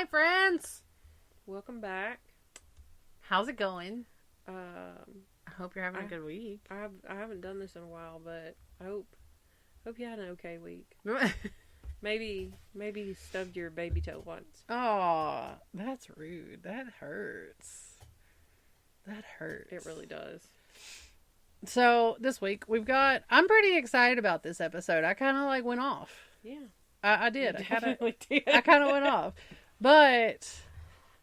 Hi, friends. Welcome back. How's it going? Um, I hope you're having a good week. I haven't done this in a while, but I hope you had an okay week. Maybe you stubbed your baby toe once. Oh, that's rude. That hurts. That hurts. It really does. So this week I'm pretty excited about this episode. I kind of went off. Yeah, I did. I did. I kind of went off. But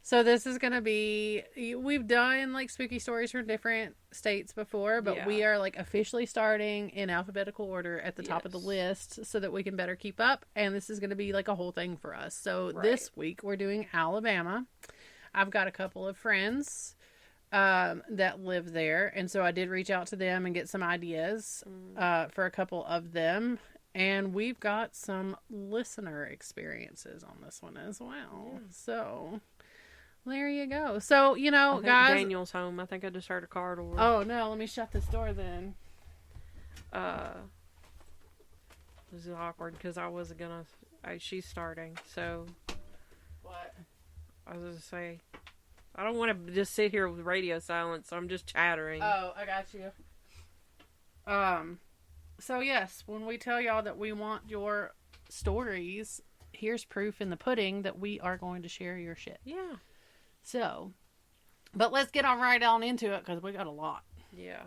so this is going to be, we've done spooky stories from different states before, but we are officially starting in alphabetical order at the top of the list so that we can better keep up. And this is going to be a whole thing for us. So this week we're doing Alabama. I've got a couple of friends that live there. And so I did reach out to them and get some ideas for a couple of them. And we've got some listener experiences on this one as well. Yeah. So there you go. So, guys. Daniel's home. I think I just heard a car door. Oh, no. Let me shut this door then. This is awkward because I wasn't going to. She's starting. So. What? I was going to say. I don't want to just sit here with radio silence, so I'm just chattering. Oh, I got you. So yes, when we tell y'all that we want your stories, here's proof in the pudding that we are going to share your shit. Yeah. So, but let's get right on into it because we got a lot. Yeah.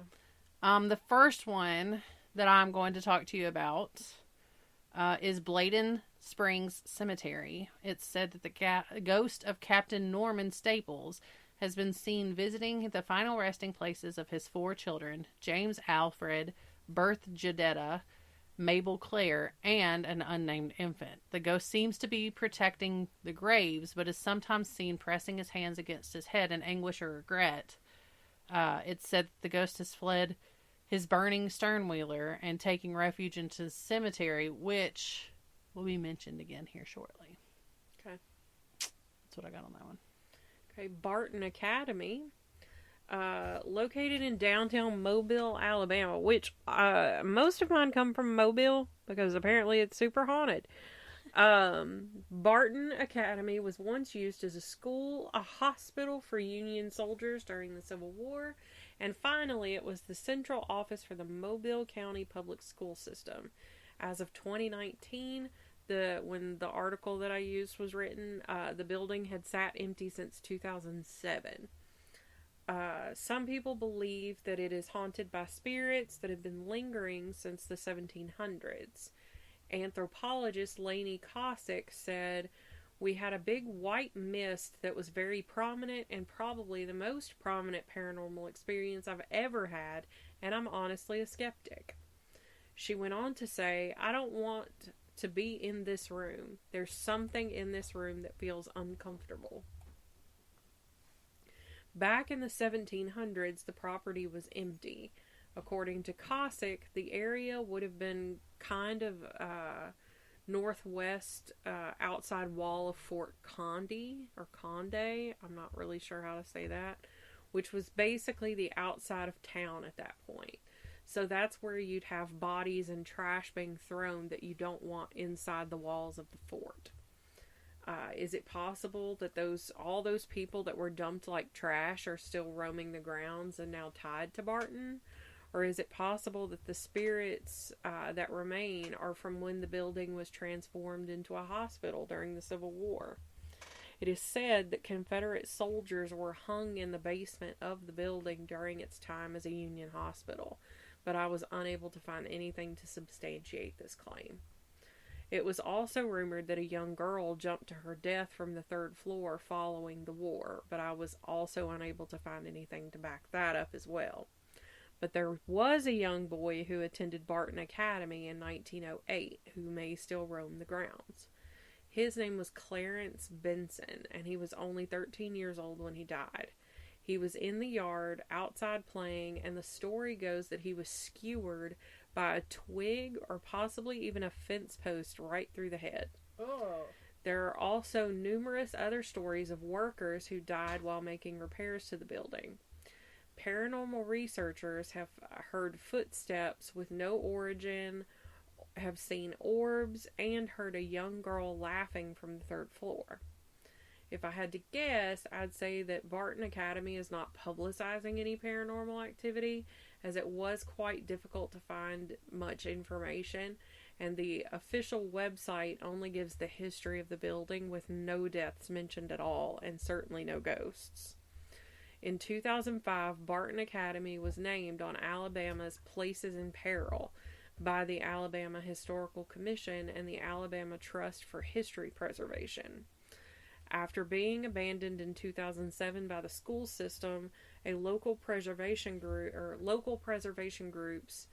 The first one that I'm going to talk to you about is Bladen Springs Cemetery. It's said that the ghost of Captain Norman Staples has been seen visiting the final resting places of his 4 children, James Alfred, Bertha Jadetta, Mabel Claire, and an unnamed infant. The ghost seems to be protecting the graves, but is sometimes seen pressing his hands against his head in anguish or regret. It's said that the ghost has fled his burning sternwheeler and taking refuge into the cemetery, which will be mentioned again here shortly. Okay. That's what I got on that one. Okay, Barton Academy. Located in downtown Mobile, Alabama, which most of mine come from Mobile because apparently it's super haunted. Barton Academy was once used as a school, a hospital for Union soldiers during the Civil War, and finally it was the central office for the Mobile County Public School System. As of 2019, when the article that I used was written, the building had sat empty since 2007. Some people believe that it is haunted by spirits that have been lingering since the 1700s. Anthropologist Lainey Cossack said, "We had a big white mist that was very prominent and probably the most prominent paranormal experience I've ever had, and I'm honestly a skeptic." She went on to say, "I don't want to be in this room. There's something in this room that feels uncomfortable." Back in the 1700s, the property was empty. According to Cossack, the area would have been kind of northwest outside wall of Fort Conde, I'm not really sure how to say that, which was basically the outside of town at that point. So that's where you'd have bodies and trash being thrown that you don't want inside the walls of the fort. Is it possible that all those people that were dumped like trash are still roaming the grounds and now tied to Barton? Or is it possible that the spirits that remain are from when the building was transformed into a hospital during the Civil War? It is said that Confederate soldiers were hung in the basement of the building during its time as a Union hospital, but I was unable to find anything to substantiate this claim. It was also rumored that a young girl jumped to her death from the 3rd floor following the war, but I was also unable to find anything to back that up as well. But there was a young boy who attended Barton Academy in 1908 who may still roam the grounds. His name was Clarence Benson, and he was only 13 years old when he died. He was in the yard outside playing, and the story goes that he was skewered by a twig or possibly even a fence post right through the head. Oh. There are also numerous other stories of workers who died while making repairs to the building. Paranormal researchers have heard footsteps with no origin, have seen orbs, and heard a young girl laughing from the 3rd floor. If I had to guess, I'd say that Barton Academy is not publicizing any paranormal activity, as it was quite difficult to find much information, and the official website only gives the history of the building with no deaths mentioned at all, and certainly no ghosts. In 2005, Barton Academy was named on Alabama's Places in Peril by the Alabama Historical Commission and the Alabama Trust for History Preservation. After being abandoned in 2007 by the school system, a local preservation groups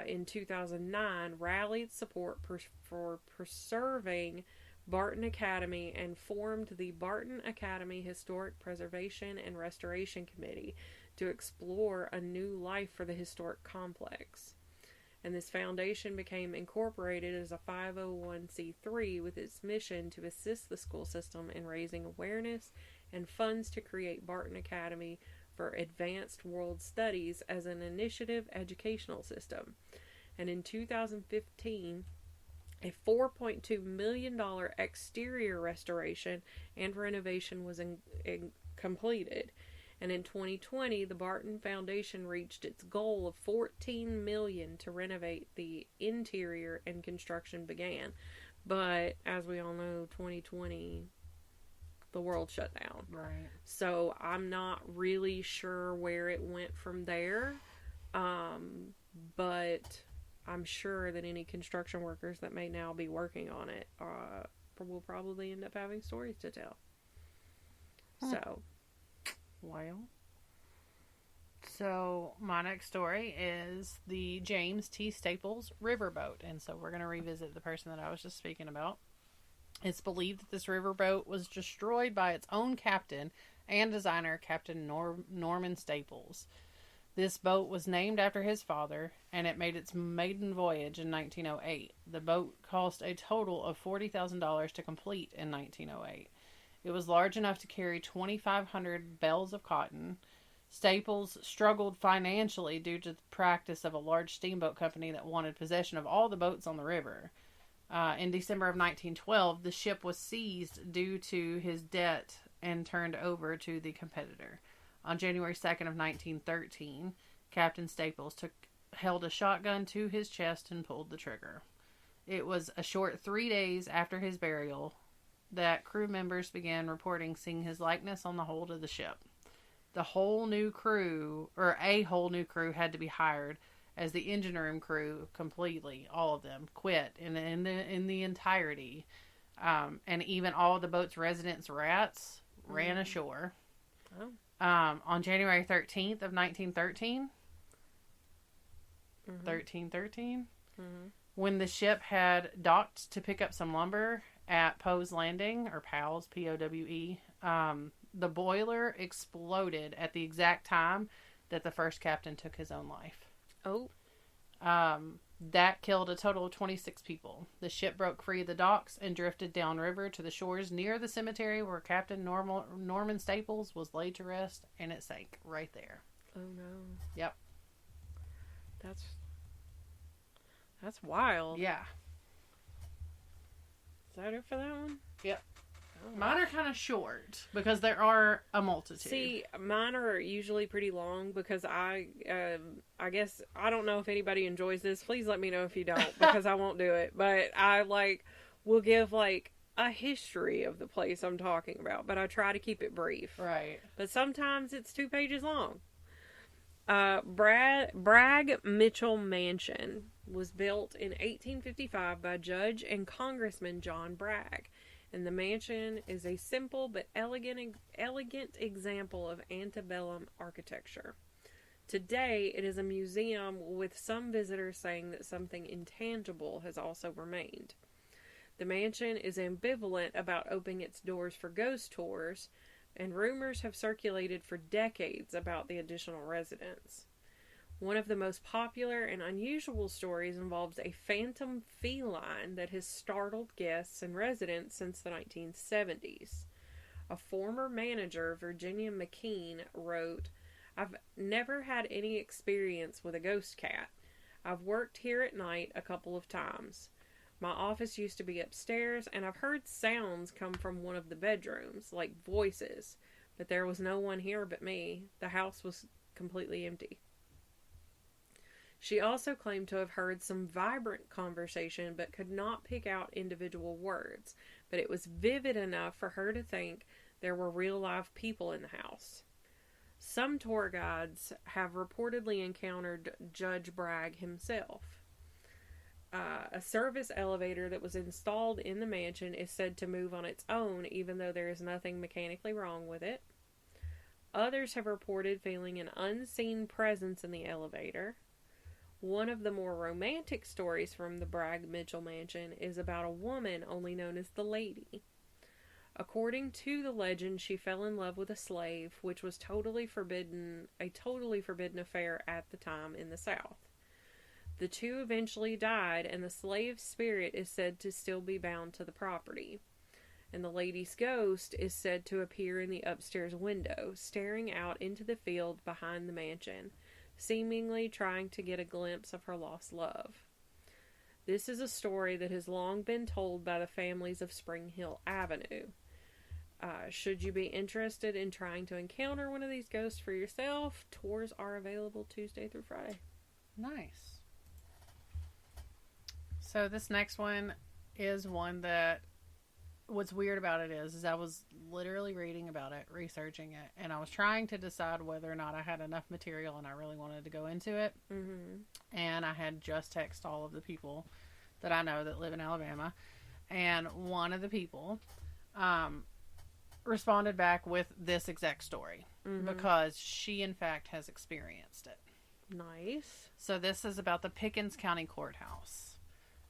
in 2009 rallied support for preserving Barton Academy and formed the Barton Academy Historic Preservation and Restoration Committee to explore a new life for the historic complex. And this foundation became incorporated as a 501c3 with its mission to assist the school system in raising awareness and funds to create Barton Academy for Advanced World Studies as an initiative educational system. And in 2015, a $4.2 million exterior restoration and renovation was completed. And in 2020, the Barton Foundation reached its goal of $14 million to renovate the interior, and construction began. But as we all know, 2020, the world shut down. Right. So I'm not really sure where it went from there. But I'm sure that any construction workers that may now be working on it will probably end up having stories to tell. So... So my next story is the James T. Staples riverboat, and so we're going to revisit the person that I was just speaking about. It's believed that this riverboat was destroyed by its own captain and designer, Captain Norman Staples. This boat was named after his father, and it made its maiden voyage in 1908. The boat cost a total of $40,000 to complete in 1908. It was large enough to carry 2,500 bales of cotton. Staples struggled financially due to the practice of a large steamboat company that wanted possession of all the boats on the river. In December of 1912, the ship was seized due to his debt and turned over to the competitor. On January 2nd of 1913, Captain Staples held a shotgun to his chest and pulled the trigger. It was a short 3 days after his burial that crew members began reporting seeing his likeness on the hold of the ship. A whole new crew had to be hired, as the engine room crew completely, all of them, quit in the entirety. And even all of the boat's residents' rats ran ashore. Oh. On January 13th of 1913, 1313, when the ship had docked to pick up some lumber at Poe's Landing, or Powell's, P-O-W-E, the boiler exploded at the exact time that the first captain took his own life. Oh. That killed a total of 26 people. The ship broke free of the docks and drifted downriver to the shores near the cemetery where Captain Norman Staples was laid to rest, and it sank right there. Oh, no. Yep. That's wild. Yeah. Is that it for that one? Yep. Oh, mine are kind of short because there are a multitude. See, mine are usually pretty long because I guess, I don't know if anybody enjoys this. Please let me know if you don't, because I won't do it. But I will give a history of the place I'm talking about, but I try to keep it brief. Right. But sometimes it's 2 pages long. Bragg Mitchell Mansion was built in 1855 by Judge and Congressman John Bragg, and the mansion is a simple but elegant example of antebellum architecture. Today, it is a museum, with some visitors saying that something intangible has also remained. The mansion is ambivalent about opening its doors for ghost tours, and rumors have circulated for decades about the additional residents. One of the most popular and unusual stories involves a phantom feline that has startled guests and residents since the 1970s. A former manager, Virginia McKean, wrote, "I've never had any experience with a ghost cat. I've worked here at night a couple of times. My office used to be upstairs, and I've heard sounds come from one of the bedrooms, like voices, but there was no one here but me. The house was completely empty. She also claimed to have heard some vibrant conversation, but could not pick out individual words, but it was vivid enough for her to think there were real live people in the house. Some tour guides have reportedly encountered Judge Bragg himself. A service elevator that was installed in the mansion is said to move on its own, even though there is nothing mechanically wrong with it. Others have reported feeling an unseen presence in the elevator. One of the more romantic stories from the Bragg Mitchell mansion is about a woman only known as the Lady. According to the legend, she fell in love with a slave, which was a totally forbidden affair at the time in the South. The two eventually died, and the slave's spirit is said to still be bound to the property. And the lady's ghost is said to appear in the upstairs window, staring out into the field behind the mansion, seemingly trying to get a glimpse of her lost love. This is a story that has long been told by the families of Spring Hill Avenue. Should you be interested in trying to encounter one of these ghosts for yourself, tours are available Tuesday through Friday. Nice. So this next one is one that, what's weird about it is I was literally reading about it, researching it, and I was trying to decide whether or not I had enough material and I really wanted to go into it. Mm-hmm. And I had just texted all of the people that I know that live in Alabama, and one of the people responded back with this exact story, because she in fact has experienced it. Nice. So this is about the Pickens County Courthouse.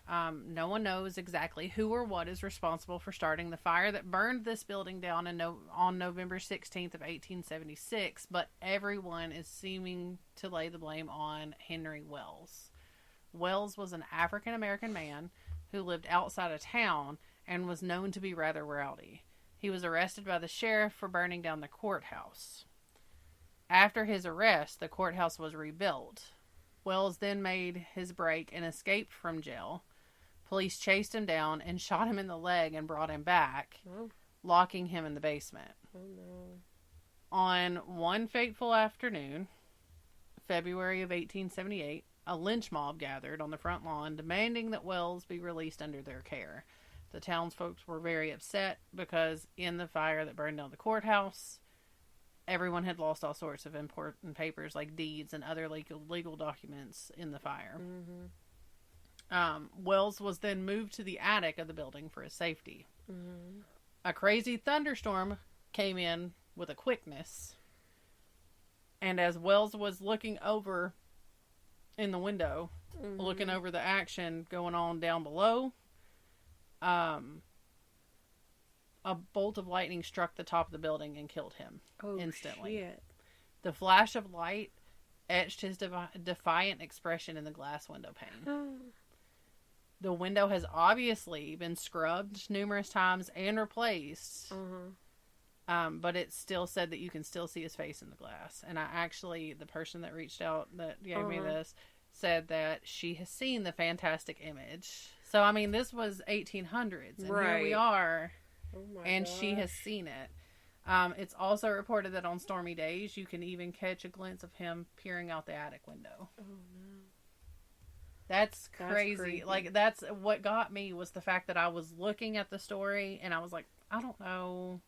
No one knows exactly who or what is responsible for starting the fire that burned this building down on November 16th of 1876, but everyone is seeming to lay the blame on Henry Wells. Wells was an African-American man who lived outside of town and was known to be rather rowdy. He was arrested by the sheriff for burning down the courthouse. After his arrest, the courthouse was rebuilt. Wells then made his break and escaped from jail. Police chased him down and shot him in the leg and brought him back, locking him in the basement. Oh, no. On one fateful afternoon, February of 1878, a lynch mob gathered on the front lawn demanding that Wells be released under their care. The townsfolk were very upset because in the fire that burned down the courthouse, everyone had lost all sorts of important papers like deeds and other legal documents in the fire. Mm-hmm. Wells was then moved to the attic of the building for his safety. Mm-hmm. A crazy thunderstorm came in with a quickness, and as Wells was looking over in the window, looking over the action going on down below, a bolt of lightning struck the top of the building and killed him instantly. Shit. The flash of light etched his defiant expression in the glass window pane. The window has obviously been scrubbed numerous times and replaced, but it's still said that you can still see his face in the glass. And the person that reached out that gave me this said that she has seen the fantastic image. So, I mean, this was 1800s, and here we are, and she has seen it. It's also reported that on stormy days, you can even catch a glimpse of him peering out the attic window. Oh, no. That's crazy. Like, that's what got me, was the fact that I was looking at the story, and I was like, I don't know.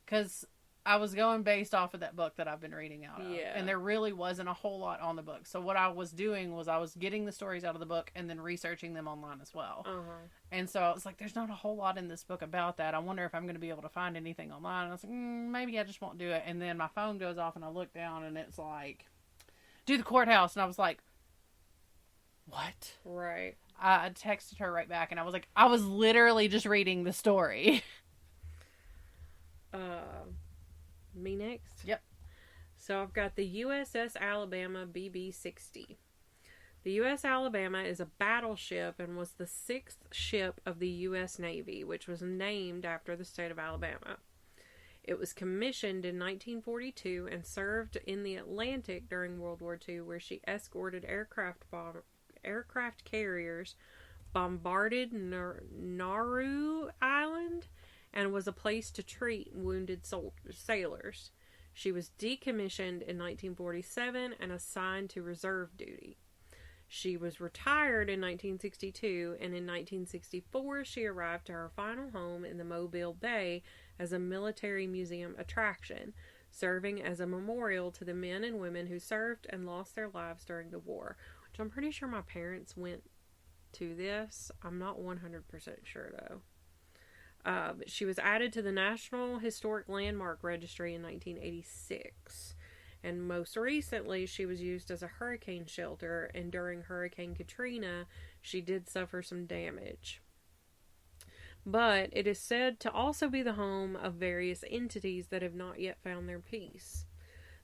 Because I was going based off of that book that I've been reading out of. Yeah. And there really wasn't a whole lot on the book. So what I was doing was I was getting the stories out of the book and then researching them online as well. And so I was like, there's not a whole lot in this book about that. I wonder if I'm going to be able to find anything online. And I was like, maybe I just won't do it. And then my phone goes off and I look down and it's like, do the courthouse. And I was like, what? Right. I texted her right back and I was like, I was literally just reading the story. Me next? Yep. So I've got the USS Alabama BB-60. The U.S. Alabama is a battleship and was the 6th ship of the U.S. Navy, which was named after the state of Alabama. It was commissioned in 1942 and served in the Atlantic during World War II, where she escorted aircraft carriers, bombarded Nauru Island and was a place to treat wounded sailors. She was decommissioned in 1947 and assigned to reserve duty. She was retired in 1962, and in 1964 she arrived to her final home in the Mobile Bay as a military museum attraction, serving as a memorial to the men and women who served and lost their lives during the war, which I'm pretty sure my parents went to this. I'm not 100% sure, though. But she was added to the National Historic Landmark Registry in 1986. And most recently, she was used as a hurricane shelter, and during Hurricane Katrina, she did suffer some damage. But it is said to also be the home of various entities that have not yet found their peace.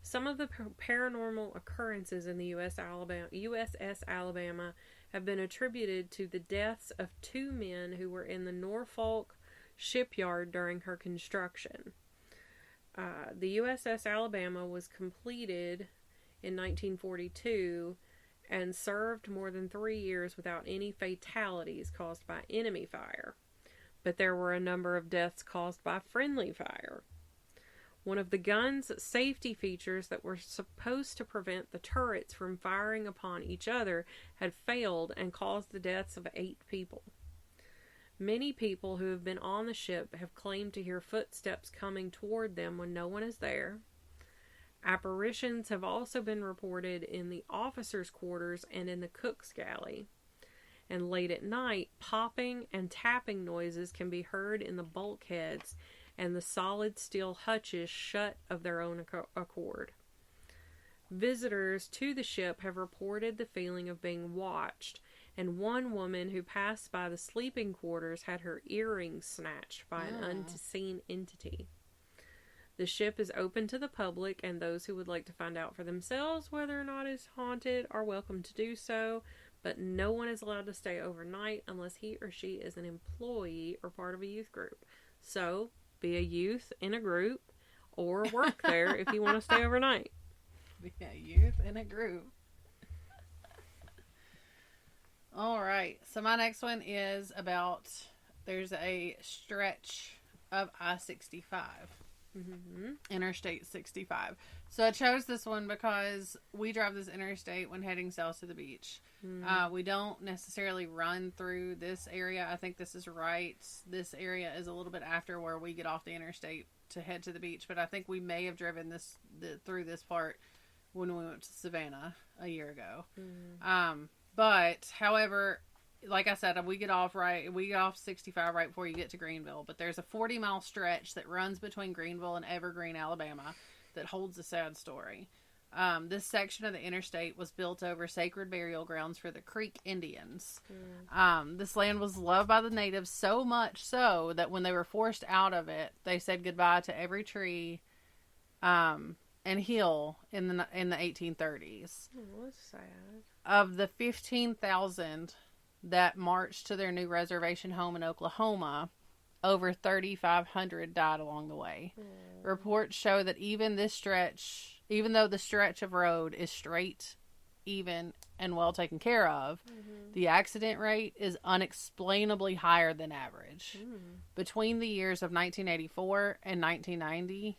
Some of the paranormal occurrences in the USS Alabama have been attributed to the deaths of 2 men who were in the Norfolk shipyard during her construction. The USS Alabama was completed in 1942 and served more than 3 years without any fatalities caused by enemy fire. But there were a number of deaths caused by friendly fire. One of the gun's safety features that were supposed to prevent the turrets from firing upon each other had failed and caused the deaths of 8 people. Many people who have been on the ship have claimed to hear footsteps coming toward them when no one is there. Apparitions have also been reported in the officers' quarters and in the cook's galley. And late at night, popping and tapping noises can be heard in the bulkheads, and the solid steel hutches shut of their own accord. Visitors to the ship have reported the feeling of being watched, and one woman who passed by the sleeping quarters had her earrings snatched by an unseen entity. The ship is open to the public, and those who would like to find out for themselves whether or not it's haunted are welcome to do so, but no one is allowed to stay overnight unless he or she is an employee or part of a youth group. So, be a youth in a group, or work there if you want to stay overnight. Be a youth in a group. All right. So my next one is about, there's a stretch of I-65. Mm-hmm. Interstate 65. So I chose this one because we drive this interstate when heading south to the beach. Mm-hmm. We don't necessarily run through this area. I think this is right. This area is a little bit after where we get off the interstate to head to the beach, but I think we may have driven through this part when we went to Savannah a year ago. Mm-hmm. But however, like I said, we get off 65 right before you get to Greenville, but there's a 40-mile stretch that runs between Greenville and Evergreen, Alabama, that holds a sad story. This section of the interstate was built over sacred burial grounds for the Creek Indians. This land was loved by the natives so much so that when they were forced out of it, they said goodbye to every tree and hill in the 1830s. Oh, that's sad. Of the 15,000 that marched to their new reservation home in Oklahoma, over 3,500 died along the way. Reports show that even though the stretch of road is straight, even, and well taken care of, the accident rate is unexplainably higher than average. Between the years of 1984 and 1990,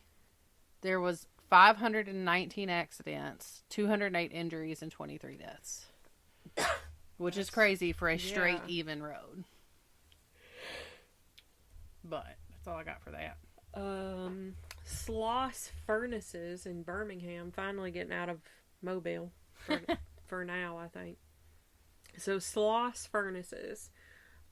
there was 519 accidents, 208 injuries, and 23 deaths. Which is crazy for a straight, even road. But that's all I got for that. Sloss Furnaces in Birmingham finally getting out of Mobile for now, I think. So Sloss Furnaces,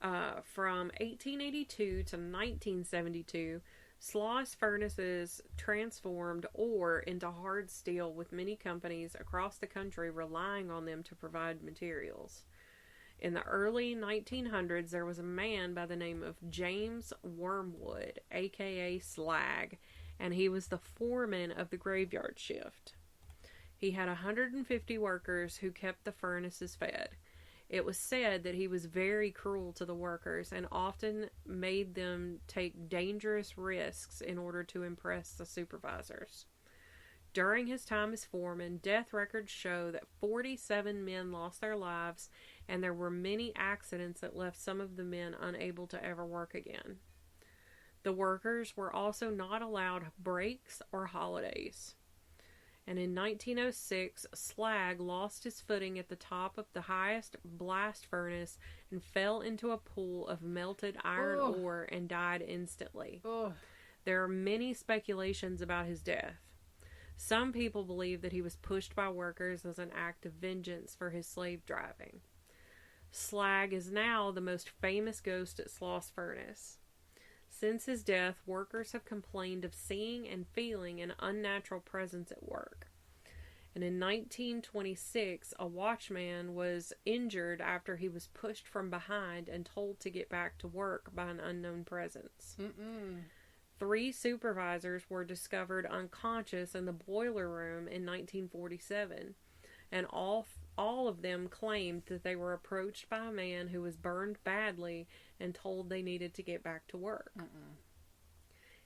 from 1882 to 1972, Sloss Furnaces transformed ore into hard steel, with many companies across the country relying on them to provide materials. In the early 1900s, there was a man by the name of James Wormwood, aka Slag, and he was the foreman of the graveyard shift. He had 150 workers who kept the furnaces fed. It was said that he was very cruel to the workers and often made them take dangerous risks in order to impress the supervisors. During his time as foreman, death records show that 47 men lost their lives and there were many accidents that left some of the men unable to ever work again. The workers were also not allowed breaks or holidays. And in 1906, Slag lost his footing at the top of the highest blast furnace and fell into a pool of melted iron ore and died instantly. There are many speculations about his death. Some people believe that he was pushed by workers as an act of vengeance for his slave driving. Slag is now the most famous ghost at Sloss Furnace. Since his death, workers have complained of seeing and feeling an unnatural presence at work. And in 1926, a watchman was injured after he was pushed from behind and told to get back to work by an unknown presence. 3 supervisors were discovered unconscious in the boiler room in 1947, and all of them claimed that they were approached by a man who was burned badly and told they needed to get back to work.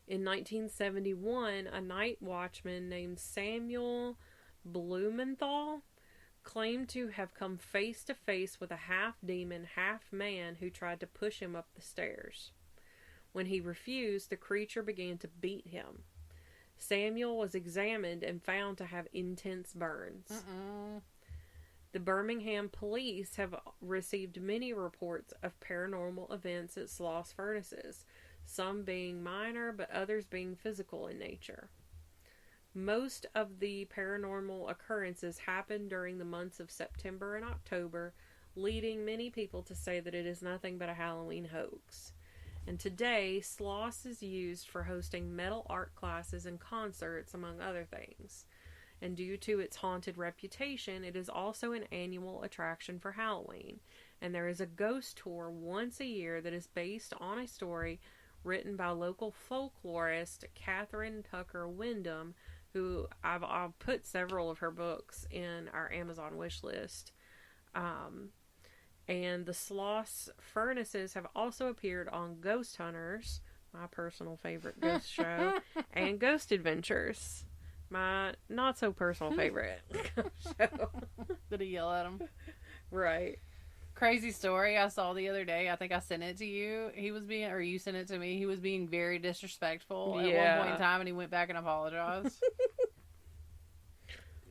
In 1971, a night watchman named Samuel Blumenthal claimed to have come face to face with a half-demon, half-man who tried to push him up the stairs. When he refused, the creature began to beat him. Samuel was examined and found to have intense burns. The Birmingham police have received many reports of paranormal events at Sloss Furnaces, some being minor but others being physical in nature. Most of the paranormal occurrences happen during the months of September and October, leading many people to say that it is nothing but a Halloween hoax. And today, Sloss is used for hosting metal art classes and concerts, among other things. And due to its haunted reputation, it is also an annual attraction for Halloween. And there is a ghost tour once a year that is based on a story written by local folklorist Catherine Tucker Wyndham, who I've put several of her books in our Amazon wish list. And the Sloss Furnaces have also appeared on Ghost Hunters, my personal favorite ghost show, and Ghost Adventures, my not so personal favorite show. Did he yell at him? Right. Crazy story I saw the other day. I think I sent it to you. He was being, or you sent it to me. He was being very disrespectful at one point in time, and he went back and apologized.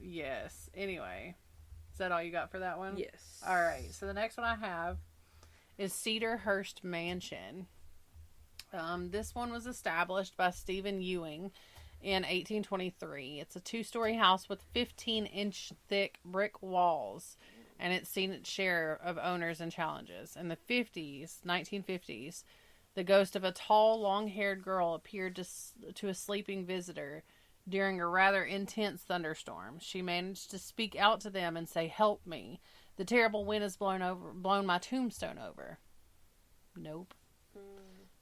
Yes. Anyway. Is that all you got for that one? Yes. All right. So the next one I have is Cedarhurst Mansion. This one was established by Stephen Ewing in 1823. It's a 2-story house with 15-inch thick brick walls, and it's seen its share of owners and challenges. In the 1950s, the ghost of a tall, long-haired girl appeared to a sleeping visitor during a rather intense thunderstorm. She managed to speak out to them and say, "Help me. The terrible wind has blown my tombstone over." Nope.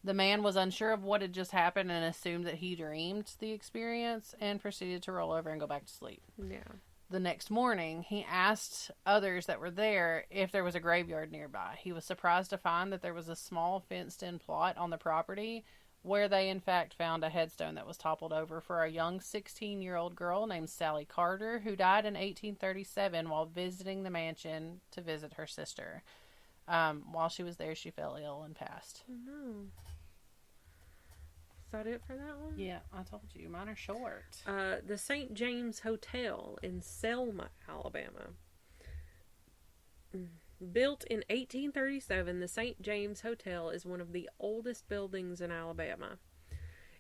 The man was unsure of what had just happened and assumed that he dreamed the experience and proceeded to roll over and go back to sleep. Yeah. The next morning, he asked others that were there if there was a graveyard nearby. He was surprised to find that there was a small fenced-in plot on the property where they, in fact, found a headstone that was toppled over for a young 16-year-old girl named Sally Carter, who died in 1837 while visiting the mansion to visit her sister. While she was there, she fell ill and passed. Oh, no. Is that it for that one? Yeah, I told you. Mine are short. The St. James Hotel in Selma, Alabama. Built in 1837, the St. James Hotel is one of the oldest buildings in Alabama.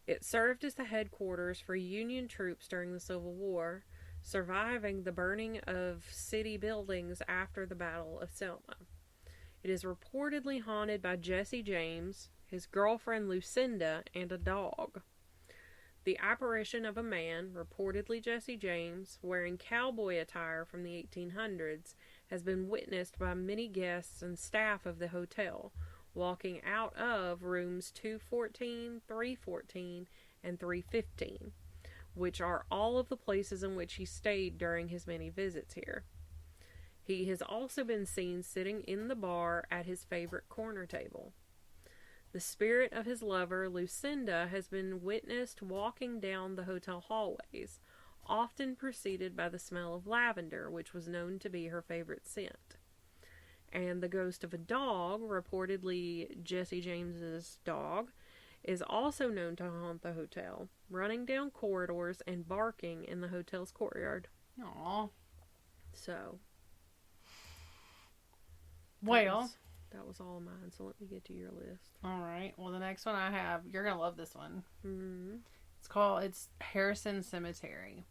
It served as the headquarters for Union troops during the Civil War, surviving the burning of city buildings after the Battle of Selma. It is reportedly haunted by Jesse James, his girlfriend Lucinda, and a dog. The apparition of a man, reportedly Jesse James, wearing cowboy attire from the 1800s, has been witnessed by many guests and staff of the hotel, walking out of rooms 214, 314, and 315, which are all of the places in which he stayed during his many visits here. He has also been seen sitting in the bar at his favorite corner table. The spirit of his lover, Lucinda, has been witnessed walking down the hotel hallways, often preceded by the smell of lavender, which was known to be her favorite scent. And the ghost of a dog, reportedly Jesse James's dog, is also known to haunt the hotel, running down corridors and barking in the hotel's courtyard. Aww. So, well, that was all mine. So let me get to your list. All right. Well, the next one I have, you're gonna love this one. Mm-hmm. It's Harrison Cemetery.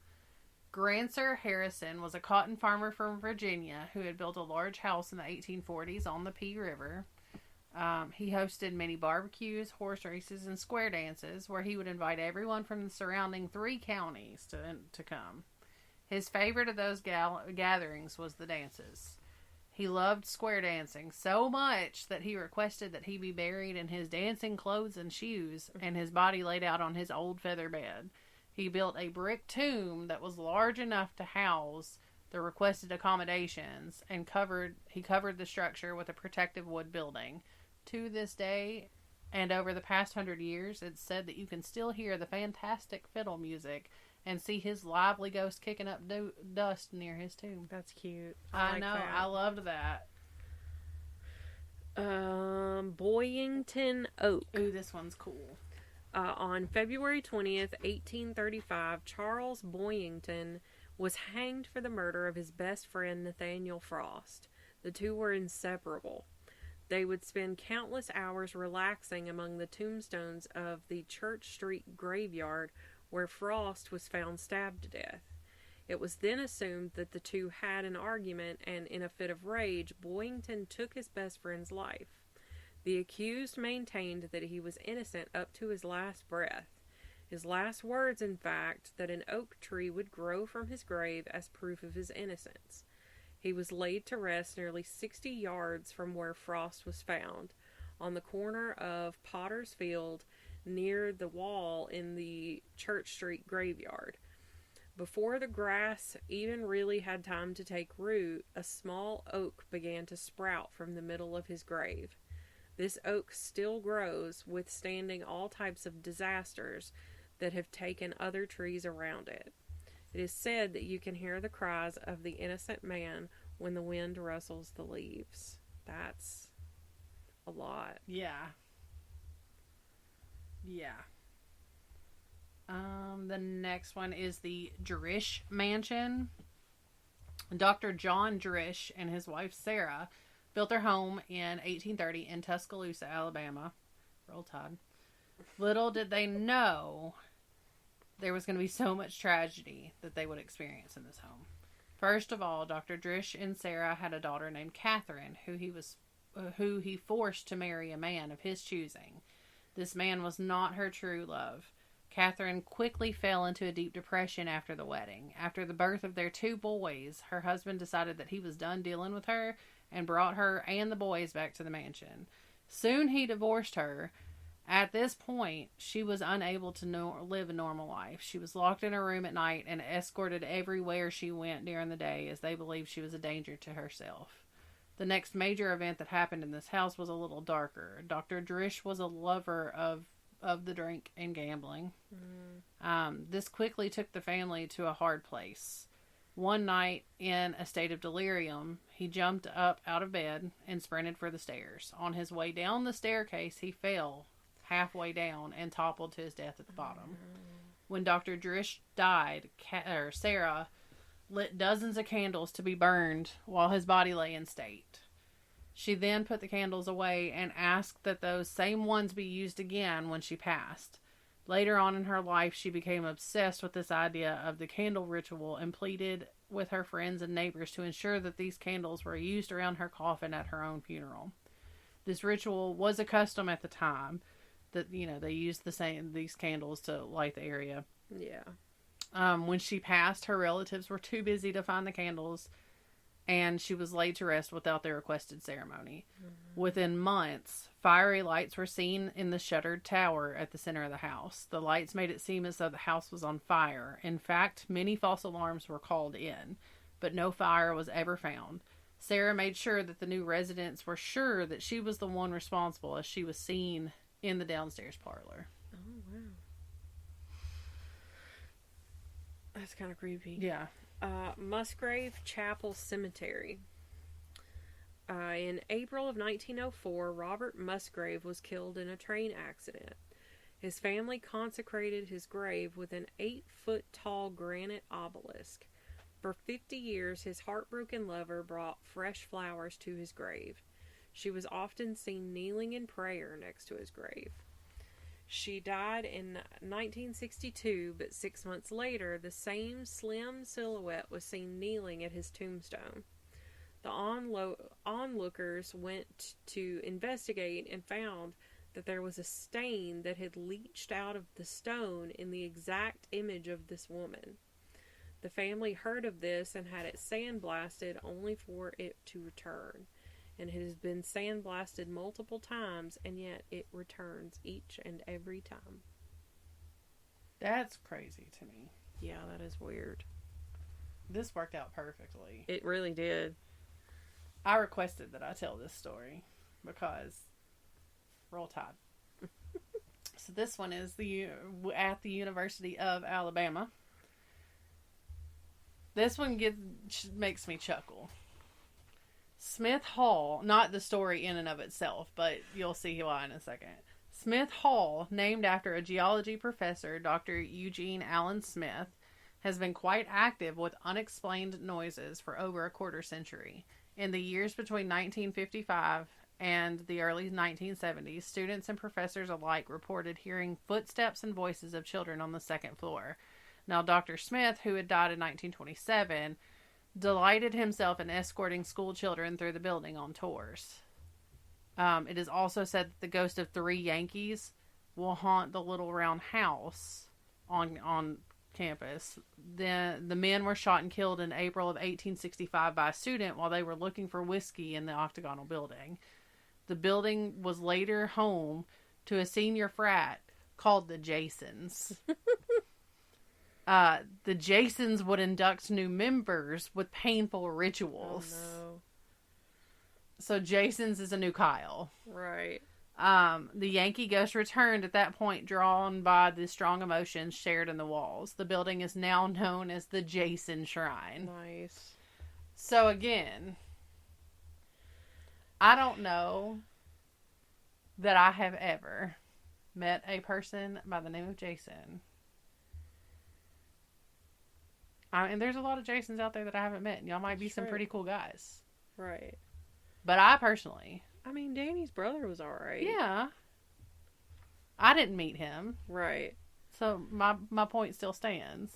Grancer Harrison was a cotton farmer from Virginia who had built a large house in the 1840s on the Pea River. He hosted many barbecues, horse races, and square dances where he would invite everyone from the surrounding 3 counties to come. His favorite of those gatherings was the dances. He loved square dancing so much that he requested that he be buried in his dancing clothes and shoes and his body laid out on his old feather bed. He built a brick tomb that was large enough to house the requested accommodations and he covered the structure with a protective wood building. To this day, and over the past 100 years, it's said that you can still hear the fantastic fiddle music and see his lively ghost kicking up dust near his tomb. That's cute. I know. That. I loved that. Boyington Oak. Ooh, this one's cool. On February 20th, 1835, Charles Boyington was hanged for the murder of his best friend, Nathaniel Frost. The two were inseparable. They would spend countless hours relaxing among the tombstones of the Church Street graveyard where Frost was found stabbed to death. It was then assumed that the two had an argument, and in a fit of rage, Boyington took his best friend's life. The accused maintained that he was innocent up to his last breath. His last words, in fact, that an oak tree would grow from his grave as proof of his innocence. He was laid to rest nearly 60 yards from where Frost was found, on the corner of Potter's Field, near the wall in the Church Street graveyard. Before the grass even really had time to take root, a small oak began to sprout from the middle of his grave. This oak still grows, withstanding all types of disasters that have taken other trees around it. It is said that you can hear the cries of the innocent man when the wind rustles the leaves. That's a lot. Yeah. The next one is the Drish Mansion. Dr. John Drish and his wife Sarah built their home in 1830 in Tuscaloosa, Alabama. Roll Tide. Little did they know there was going to be so much tragedy that they would experience in this home. First of all, Dr. Drish and Sarah had a daughter named Catherine, who he forced to marry a man of his choosing. This man was not her true love. Catherine quickly fell into a deep depression after the wedding. After the birth of their 2 boys, her husband decided that he was done dealing with her and brought her and the boys back to the mansion. Soon he divorced her. At this point, she was unable to live a normal life. She was locked in her room at night and escorted everywhere she went during the day, as they believed she was a danger to herself. The next major event that happened in this house was a little darker. Dr. Drish was a lover of the drink and gambling. This quickly took the family to a hard place. One night, in a state of delirium, he jumped up out of bed and sprinted for the stairs. On his way down the staircase, he fell halfway down and toppled to his death at the bottom. When Dr. Drish died, Sarah lit dozens of candles to be burned while his body lay in state. She then put the candles away and asked that those same ones be used again when she passed. Later on in her life, she became obsessed with this idea of the candle ritual and pleaded with her friends and neighbors to ensure that these candles were used around her coffin at her own funeral. This ritual was a custom at the time that, they used these candles to light the area. Yeah. When she passed, her relatives were too busy to find the candles, and she was laid to rest without the requested ceremony. Within months, fiery lights were seen in the shuttered tower at the center of the house. The lights made it seem as though the house was on fire. In fact, many false alarms were called in, but no fire was ever found. Sarah made sure that the new residents were sure that she was the one responsible, as she was seen in the downstairs parlor. Oh, wow. That's kind of creepy. Yeah. Musgrave Chapel Cemetery. In April of 1904, Robert Musgrave was killed in a train accident. His family consecrated his grave with an 8-foot-tall granite obelisk. For 50 years, his heartbroken lover brought fresh flowers to his grave. She was often seen kneeling in prayer next to his grave. She died in 1962, but 6 months later, the same slim silhouette was seen kneeling at his tombstone. The onlookers went to investigate and found that there was a stain that had leached out of the stone in the exact image of this woman. The family heard of this and had it sandblasted only for it to return. And it has been sandblasted multiple times, and yet it returns each and every time. That's crazy to me. Yeah, that is weird. This worked out perfectly. It really did. I requested that I tell this story because roll tide. So this one is at the University of Alabama. This one makes me chuckle. Smith Hall, not the story in and of itself, but you'll see why in a second. Smith Hall, named after a geology professor, Dr. Eugene Allen Smith, has been quite active with unexplained noises for over a quarter century. In the years between 1955 and the early 1970s, students and professors alike reported hearing footsteps and voices of children on the second floor. Now, Dr. Smith, who had died in 1927, delighted himself in escorting school children through the building on tours. It is also said that the ghost of 3 Yankees will haunt the little round house on campus. The men were shot and killed in April of 1865 by a student while they were looking for whiskey in the octagonal building. The building was later home to a senior frat called the Jasons. The Jasons would induct new members with painful rituals. Oh, no. So Jasons is a new Kyle. Right. The Yankee ghost returned at that point, drawn by the strong emotions shared in the walls. The building is now known as the Jason Shrine. Nice. So again, I don't know that I have ever met a person by the name of Jason. And there's a lot of Jasons out there that I haven't met. And y'all might be some pretty cool guys. Right. But I personally... I mean, Danny's brother was alright. Yeah. I didn't meet him. Right. So my point still stands.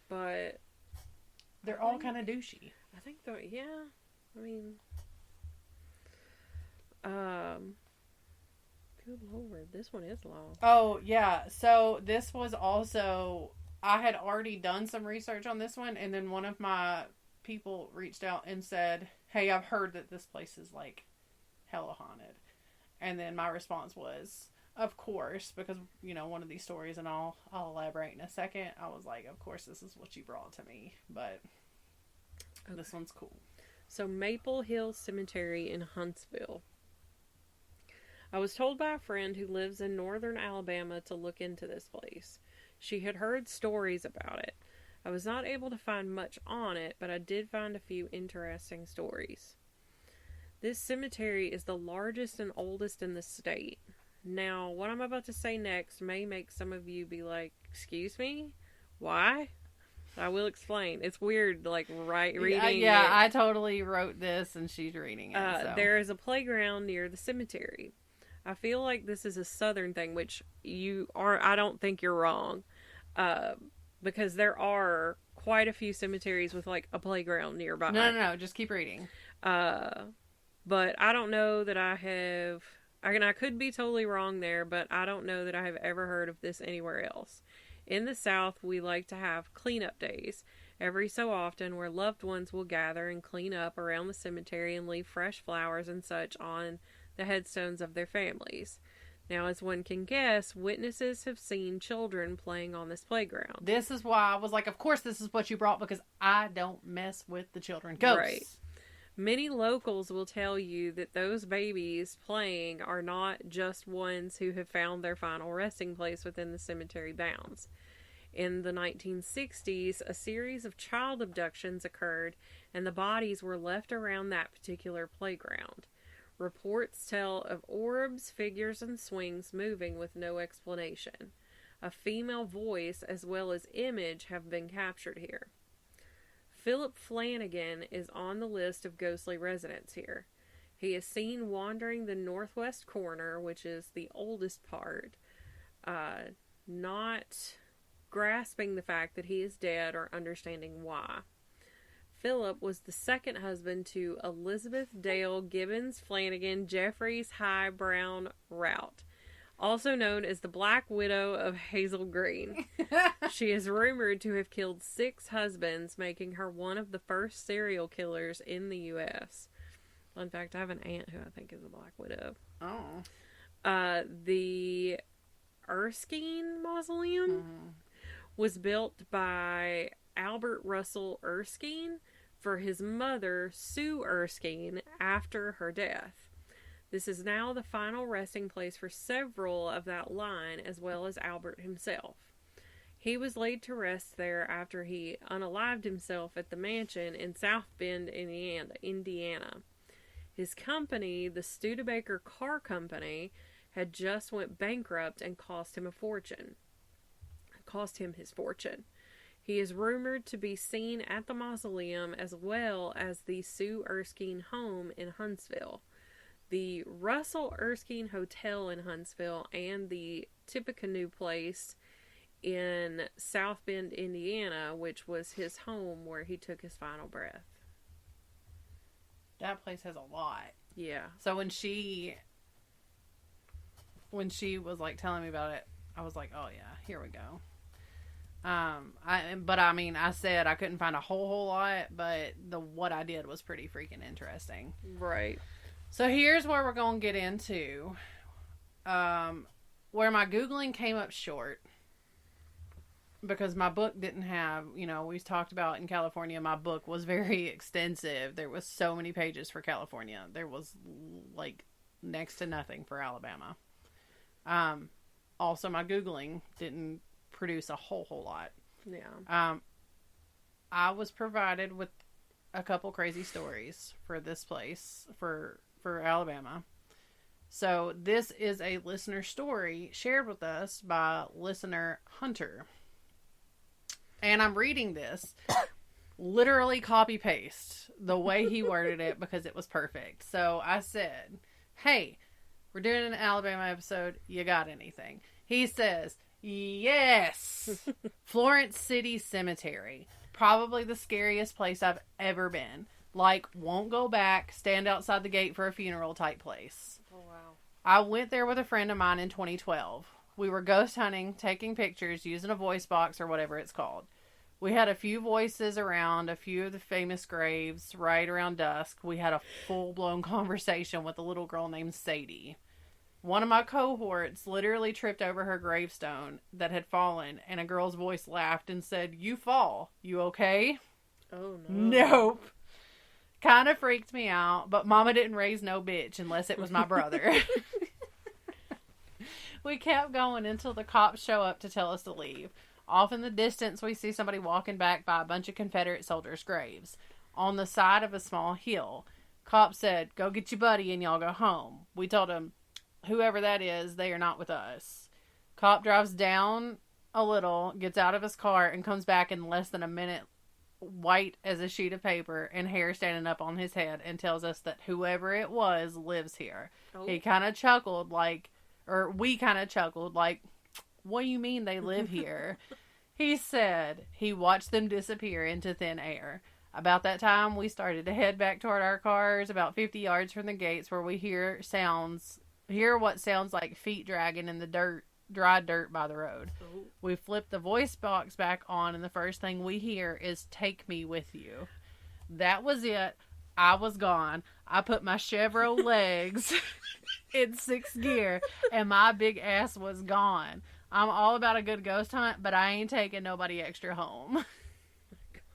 But... They're all kind of douchey. I think they're... Yeah. I mean... Good lord. This one is long. Oh, yeah. So this was also... I had already done some research on this one, and then one of my people reached out and said, hey, I've heard that this place is, like, hella haunted. And then my response was, of course, because, you know, one of these stories, and I'll elaborate in a second, I was like, of course, this is what you brought to me, but okay. This one's cool. So, Maple Hill Cemetery in Huntsville. I was told by a friend who lives in northern Alabama to look into this place. She had heard stories about it. I was not able to find much on it, but I did find a few interesting stories. This cemetery is the largest and oldest in the state. Now, what I'm about to say next may make some of you be like, excuse me? Why? I will explain. It's weird, like, reading it. Yeah, I totally wrote this and she's reading it. So. There is a playground near the cemetery. I feel like this is a southern thing, which I don't think you're wrong. Because there are quite a few cemeteries with, like, a playground nearby. No, just keep reading. But I don't know that I have... I could be totally wrong there, but I don't know that I have ever heard of this anywhere else. In the South, we like to have cleanup days every so often where loved ones will gather and clean up around the cemetery and leave fresh flowers and such on the headstones of their families. Now, as one can guess, witnesses have seen children playing on this playground. This is why I was like, of course this is what you brought, because I don't mess with the children ghosts. Right. Many locals will tell you that those babies playing are not just ones who have found their final resting place within the cemetery bounds. In the 1960s, a series of child abductions occurred, and the bodies were left around that particular playground. Reports tell of orbs, figures, and swings moving with no explanation. A female voice as well as image have been captured here. Philip Flanagan is on the list of ghostly residents here. He is seen wandering the northwest corner, which is the oldest part, not grasping the fact that he is dead or understanding why. Philip was the second husband to Elizabeth Dale Gibbons Flanagan Jeffries High Brown Rout, also known as the Black Widow of Hazel Green. She is rumored to have killed 6 husbands, making her one of the first serial killers in the U.S. In fact, I have an aunt who I think is a Black Widow. Oh. The Erskine Mausoleum was built by Albert Russell Erskine for his mother, Sue Erskine, after her death. This is now the final resting place for several of that line, as well as Albert himself. He was laid to rest there after he unalived himself at the mansion in South Bend, Indiana. His company, the Studebaker Car Company, had just went bankrupt and cost him his fortune. He is rumored to be seen at the mausoleum as well as the Sue Erskine home in Huntsville. The Russell Erskine Hotel in Huntsville and the Tippecanoe Place in South Bend, Indiana, which was his home where he took his final breath. That place has a lot. Yeah. So when she was like telling me about it, I was like, oh yeah, here we go. I said I couldn't find a whole lot, but what I did was pretty freaking interesting. Right. So here's where we're going to get into, where my Googling came up short, because my book didn't have, we talked about in California, my book was very extensive. There was so many pages for California. There was like next to nothing for Alabama. Also my Googling didn't produce a whole lot. Yeah. I was provided with a couple crazy stories for this place, for Alabama. So this is a listener story shared with us by listener Hunter. And I'm reading this literally copy paste the way he worded it because it was perfect. So I said, hey, we're doing an Alabama episode. You got anything? He says, yes. Florence City Cemetery. Probably the scariest place I've ever been. Like, won't go back, stand outside the gate for a funeral type place. Oh, wow. I went there with a friend of mine in 2012. We were ghost hunting, taking pictures, using a voice box or whatever it's called. We had a few voices around, a few of the famous graves. Right around dusk, we had a full-blown conversation with a little girl named Sadie. One of my cohorts literally tripped over her gravestone that had fallen, and a girl's voice laughed and said, "You fall. You okay?" Oh, no. Nope. Kind of freaked me out, but Mama didn't raise no bitch unless it was my brother. We kept going until the cops show up to tell us to leave. Off in the distance, we see somebody walking back by a bunch of Confederate soldiers' graves on the side of a small hill. Cops said, "Go get your buddy and y'all go home." We told him, whoever that is, they are not with us. Cop drives down a little, gets out of his car, and comes back in less than a minute, white as a sheet of paper and hair standing up on his head, and tells us that whoever it was lives here. Oh. He kind of chuckled we kind of chuckled like, what do you mean they live here? He said he watched them disappear into thin air. About that time, we started to head back toward our cars about 50 yards from the gates, where we hear what sounds like feet dragging in the dry dirt by the road. Oh. We flip the voice box back on, and the first thing we hear is, "Take me with you." That was it. I was gone. I put my Chevrolet legs in 6th gear, and my big ass was gone. I'm all about a good ghost hunt, but I ain't taking nobody extra home.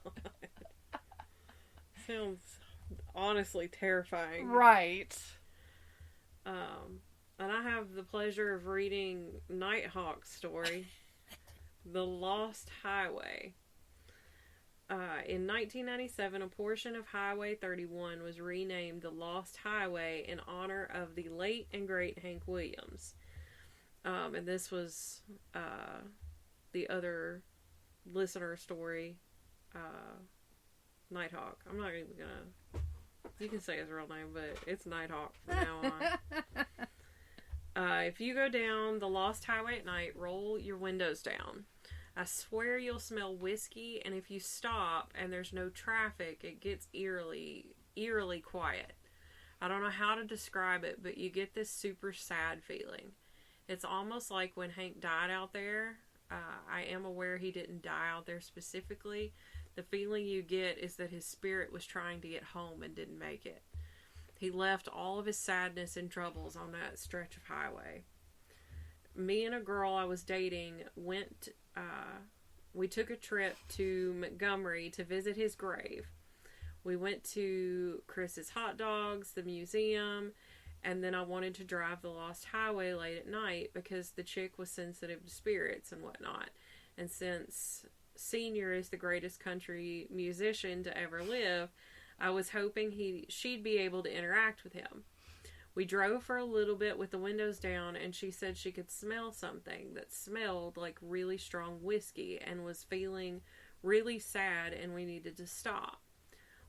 God. Sounds honestly terrifying. Right. And I have the pleasure of reading Nighthawk's story. The Lost Highway. In 1997, a portion of Highway 31 was renamed the Lost Highway in honor of the late and great Hank Williams. And this was the other listener story, Nighthawk. I'm not even gonna. You can say his real name, but it's Nighthawk from now on. If you go down the Lost Highway at night, roll your windows down. I swear you'll smell whiskey, and if you stop and there's no traffic, it gets eerily quiet. I don't know how to describe it, but you get this super sad feeling. It's almost like when Hank died out there. I am aware he didn't die out there specifically. The feeling you get is that his spirit was trying to get home and didn't make it. He left all of his sadness and troubles on that stretch of highway. Me and a girl I was dating we took a trip to Montgomery to visit his grave. We went to Chris's Hot Dogs, the museum, and then I wanted to drive the Lost Highway late at night because the chick was sensitive to spirits and whatnot. And since Senior is the greatest country musician to ever live, I was hoping she'd be able to interact with him. We drove for a little bit with the windows down, and she said she could smell something that smelled like really strong whiskey and was feeling really sad, and we needed to stop.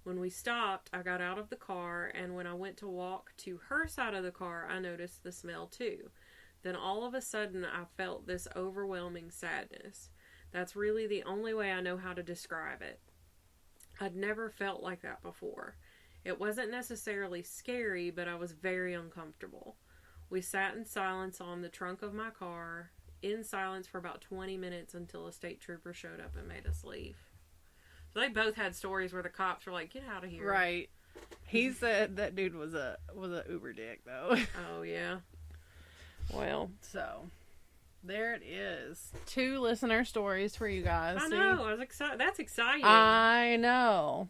When we stopped, I got out of the car, and when I went to walk to her side of the car, I noticed the smell too. Then all of a sudden, I felt this overwhelming sadness. That's really the only way I know how to describe it. I'd never felt like that before. It wasn't necessarily scary, but I was very uncomfortable. We sat in silence on the trunk of my car, in silence for about 20 minutes until a state trooper showed up and made us leave. So they both had stories where the cops were like, "Get out of here." Right. He said that dude was a uber dick, though. Oh, yeah. Well. So, there it is. 2 listener stories for you guys. I know. I was excited. That's exciting. I know.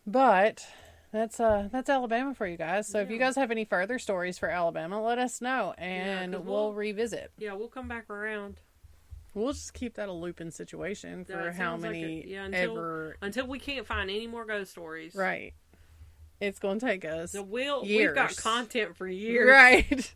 But that's Alabama for you guys. So if you guys have any further stories for Alabama, let us know, and we'll revisit. Yeah, we'll come back around. We'll just keep that a looping situation for how many until we can't find any more ghost stories. Right. It's going to take us years. We've got content for years. Right.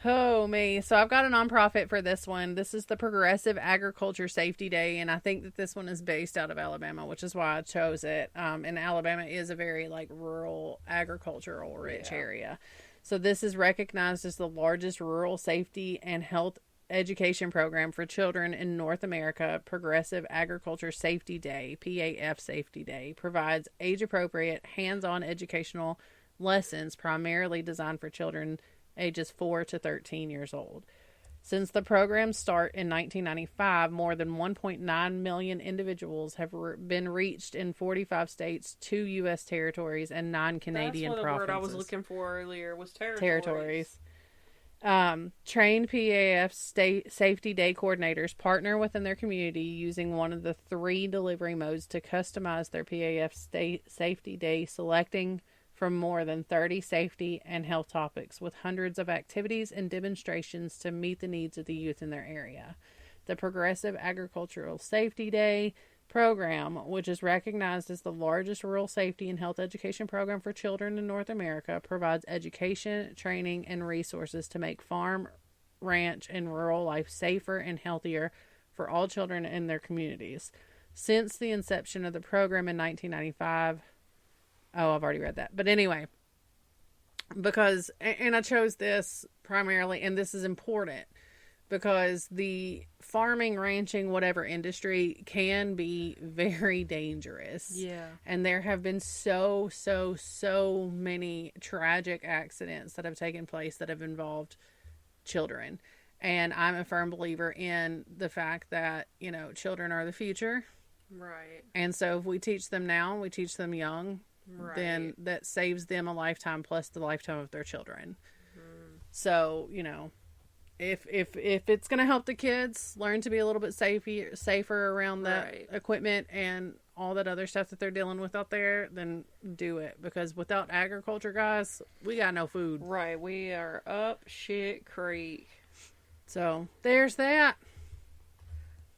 Oh, me. So I've got a nonprofit for this one. This is the Progressive Agriculture Safety Day, and I think that this one is based out of Alabama, which is why I chose it. And Alabama is a very, rural, agricultural rich area. So this is recognized as the largest rural safety and health education program for children in North America. Progressive Agriculture Safety Day, PAF Safety Day, provides age-appropriate, hands-on educational lessons primarily designed for children ages 4 to 13 years old. Since the program's start in 1995, more than 1.9 million individuals have been reached in 45 states, 2 U.S. territories, and 9 Canadian provinces. That's the word I was looking for earlier, was territories. Trained PAF Safety Day Coordinators partner within their community using one of the 3 delivery modes to customize their PAF Safety Day, selecting from more than 30 safety and health topics with hundreds of activities and demonstrations to meet the needs of the youth in their area. The Progressive Agricultural Safety Day program, which is recognized as the largest rural safety and health education program for children in North America, provides education, training, and resources to make farm, ranch, and rural life safer and healthier for all children in their communities. Since the inception of the program in 1995, I've already read that. But anyway, because, and I chose this primarily, and this is important, because the farming, ranching, whatever industry can be very dangerous. Yeah. And there have been so many tragic accidents that have taken place that have involved children. And I'm a firm believer in the fact that, children are the future. Right. And so if we teach them now, we teach them young, then that saves them a lifetime plus the lifetime of their children. Mm-hmm. So, if it's going to help the kids learn to be a little bit safer around that equipment and all that other stuff that they're dealing with out there, then do it. Because without agriculture, guys, we got no food. Right. We are up shit creek. So, there's that.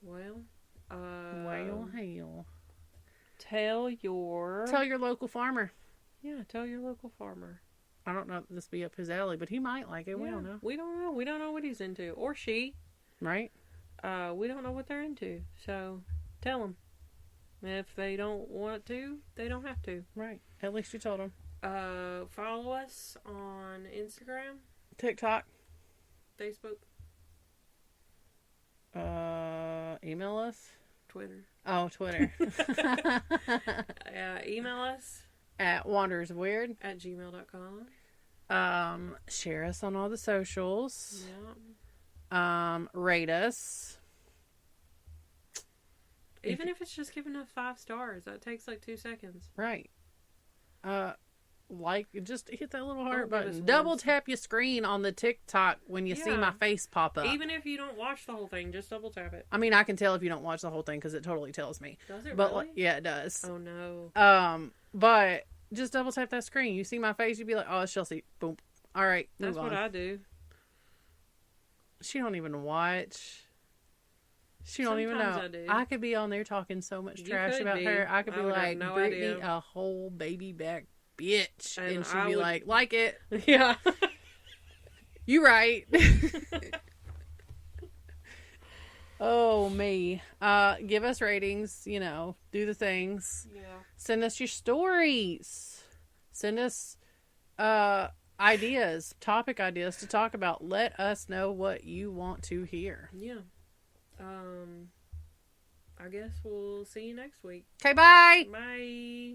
Well, Well, hell. tell your local farmer. Yeah, tell your local farmer. I don't know if this be up his alley, but he might like it. We don't know. We don't know. We don't know what he's into. Or she. Right? We don't know what they're into. So, tell them. If they don't want to, they don't have to. Right. At least you told them. Follow us on Instagram, TikTok. Facebook. Email us. Twitter. Oh, Twitter. Email us. At wandersweird@gmail.com. Share us on all the socials. Yeah. Rate us. Even if it's just giving us 5 stars, that takes like 2 seconds. Right. Just hit that little heart Don't give button. us Double ones. tap your screen on the TikTok when you see my face pop up. Even if you don't watch the whole thing, just double tap it. I mean, I can tell if you don't watch the whole thing because it totally tells me. Does it But really? yeah, it does. Oh no. But just double tap that screen. You see my face, you'd be like, "Oh, it's Chelsea." Boom. All right, That's move what on. I do. She don't even watch. She don't even know. Sometimes I do. I could be on there talking so much You trash could about be. her. I could be would have like, no Brittany, idea. a whole baby back bitch. And And she'd I be would- like it. Yeah. You right. Oh, me. Give us ratings, do the things. Yeah. Send us your stories. Send us ideas, topic ideas to talk about. Let us know what you want to hear. Yeah. I guess we'll see you next week. Okay, bye. Bye.